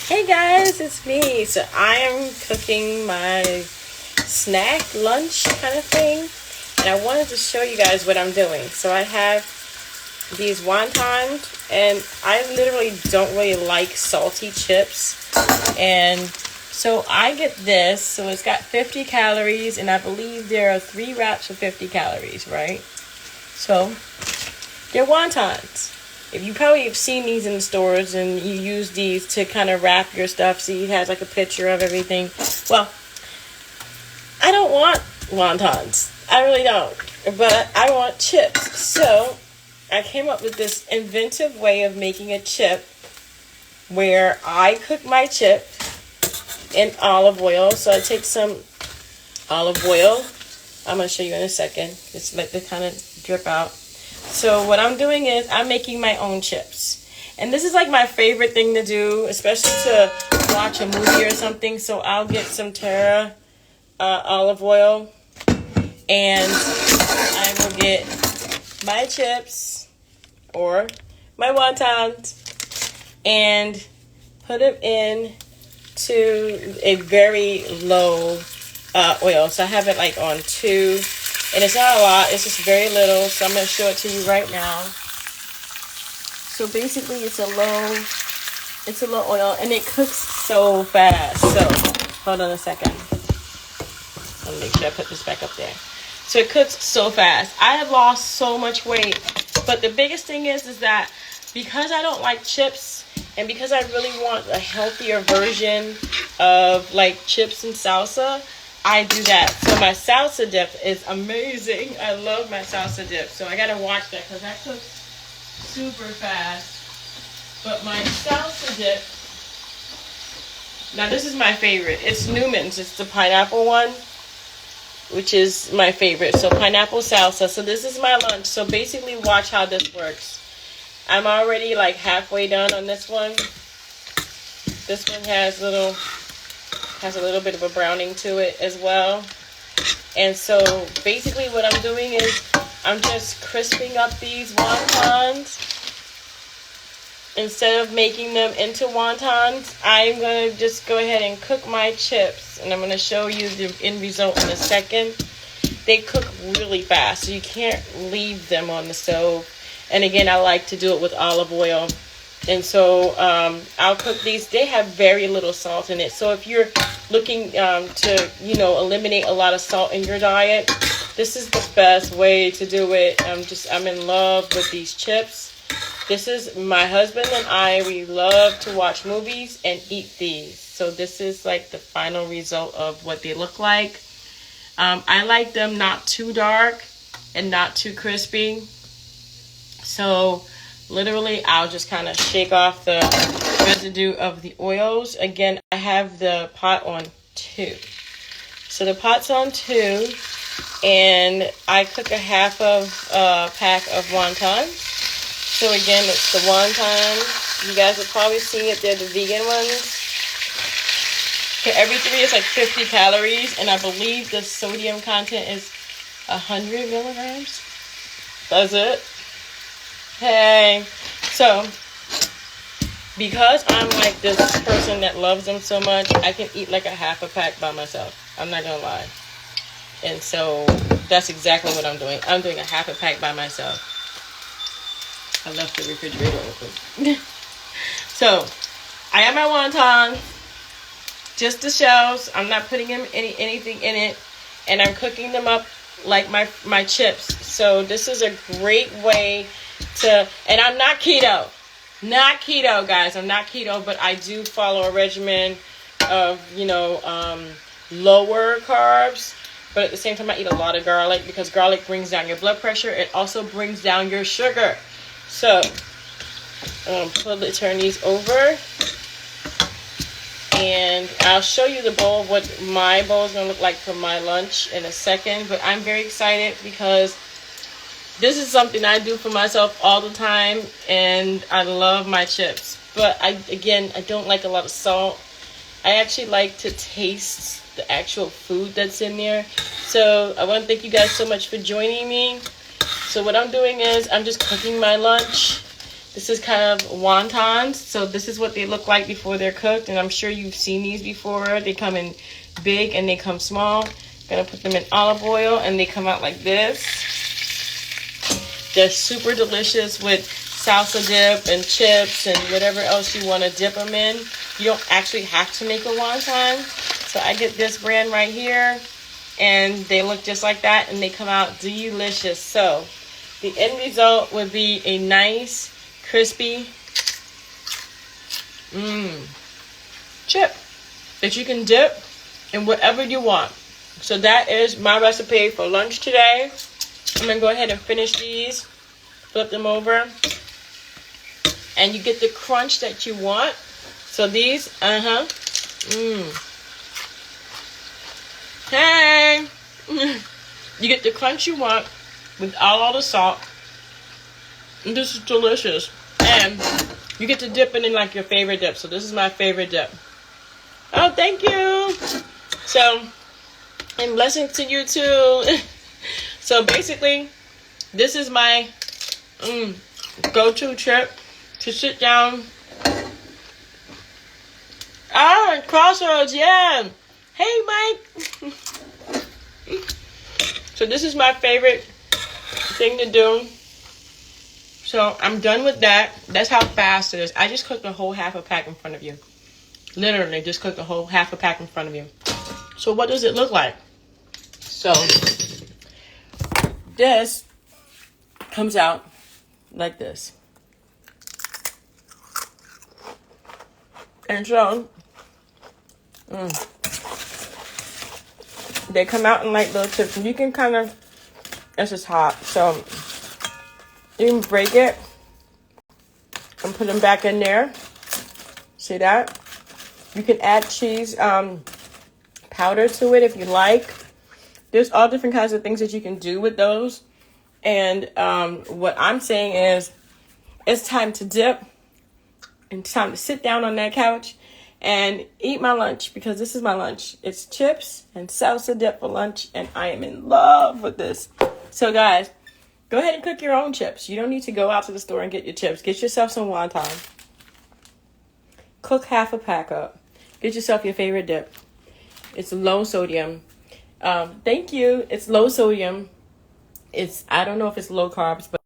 Hey guys, it's me. So I am cooking my snack lunch kind of thing, and I wanted to show you guys what I'm doing. So I have these wontons, and I literally don't really like salty chips, and so I get this. So it's got 50 calories, and I believe there are 3 wraps of 50 calories, right? So they're wontons. If you probably have seen these in the stores and you use these to kind of wrap your stuff, see it has like a picture of everything. Well, I don't want wontons. I really don't. But I want chips. So I came up with this inventive way of making a chip where I cook my chip in olive oil. So I take some olive oil. I'm going to show you in a second. Just let it kind of drip out. So what I'm doing is I'm making my own chips. And this is like my favorite thing to do, especially to watch a movie or something. So I'll get some Terra olive oil, and I will get my chips or my wontons and put them in to a very low oil. So I have it like on 2. And it's not a lot, it's just very little, so I'm going to show it to you right now. So basically it's a low oil, and it cooks so fast. So, hold on a second. Let me make sure I put this back up there. So it cooks so fast. I have lost so much weight, but the biggest thing is that because I don't like chips, and because I really want a healthier version of like chips and salsa, I do that. So my salsa dip is amazing. I love my salsa dip. So I gotta watch that because that cooks super fast. But my salsa dip, now this is my favorite. It's Newman's. It's the pineapple one, which is my favorite. So pineapple salsa. So this is my lunch. So basically watch how this works. I'm already like halfway done on this one. This one has a little bit of a browning to it as well. And so basically what I'm doing is I'm just crisping up these wontons. Instead of making them into wontons, I'm going to just go ahead and cook my chips. And I'm going to show you the end result in a second. They cook really fast, so you can't leave them on the stove. And again, I like to do it with olive oil. And so I'll cook these. They have very little salt in it. So if you're looking to, eliminate a lot of salt in your diet, this is the best way to do it. I'm in love with these chips. This is my husband and I. We love to watch movies and eat these. So this is like the final result of what they look like. I like them not too dark and not too crispy. So literally, I'll just kind of shake off the residue of the oils. Again, I have the pot on 2. So the pot's on 2, and I cook a half of pack of wontons. So again, it's the wonton. You guys have probably seen it. They're the vegan ones. For every 3 is like 50 calories, and I believe the sodium content is 100 milligrams. That's it. Hey, so because I'm like this person that loves them so much, I can eat like a half a pack by myself. I'm not gonna lie. And so that's exactly what I'm doing. I'm doing a half a pack by myself. I left the refrigerator open. So I have my wonton, just the shells. I'm not putting anything in it, and I'm cooking them up like my chips. So this is a great way and I'm not keto, guys. I'm not keto, but I do follow a regimen of, lower carbs. But at the same time, I eat a lot of garlic because garlic brings down your blood pressure. It also brings down your sugar. So I'm going to turn these over, and I'll show you the bowl, what my bowl is going to look like for my lunch in a second. But I'm very excited because this is something I do for myself all the time, and I love my chips. But I don't like a lot of salt. I actually like to taste the actual food that's in there. So I want to thank you guys so much for joining me. So what I'm doing is I'm just cooking my lunch. This is kind of wontons. So this is what they look like before they're cooked. And I'm sure you've seen these before. They come in big and they come small. Gonna put them in olive oil and they come out like this. They're super delicious with salsa dip and chips and whatever else you want to dip them in. You don't actually have to make a wonton. So I get this brand right here and they look just like that and they come out delicious. So the end result would be a nice, crispy chip that you can dip in whatever you want. So that is my recipe for lunch today. I'm going to go ahead and finish these. Flip them over. And you get the crunch that you want. So these, Hey! You get the crunch you want without all the salt. And this is delicious. And you get to dip it in like your favorite dip. So this is my favorite dip. Oh, thank you! So, and blessings to you too. So basically, this is my go-to trip to sit down. Ah, Crossroads, yeah. Hey, Mike. So this is my favorite thing to do. So I'm done with that. That's how fast it is. I just cooked a whole half a pack in front of you. Literally, just cooked a whole half a pack in front of you. So what does it look like? So this comes out like this. And so they come out in like little chips. And you can kind of, it's just hot. So you can break it and put them back in there. See that? You can add cheese powder to it if you like. There's all different kinds of things that you can do with those. And what I'm saying is it's time to dip. And it's time to sit down on that couch and eat my lunch, because this is my lunch. It's chips and salsa dip for lunch, and I am in love with this. So guys, go ahead and cook your own chips. You don't need to go out to the store and get your chips. Get yourself some wonton. Cook half a pack up. Get yourself your favorite dip. It's low sodium. Thank you. It's low sodium. I don't know if it's low carbs, but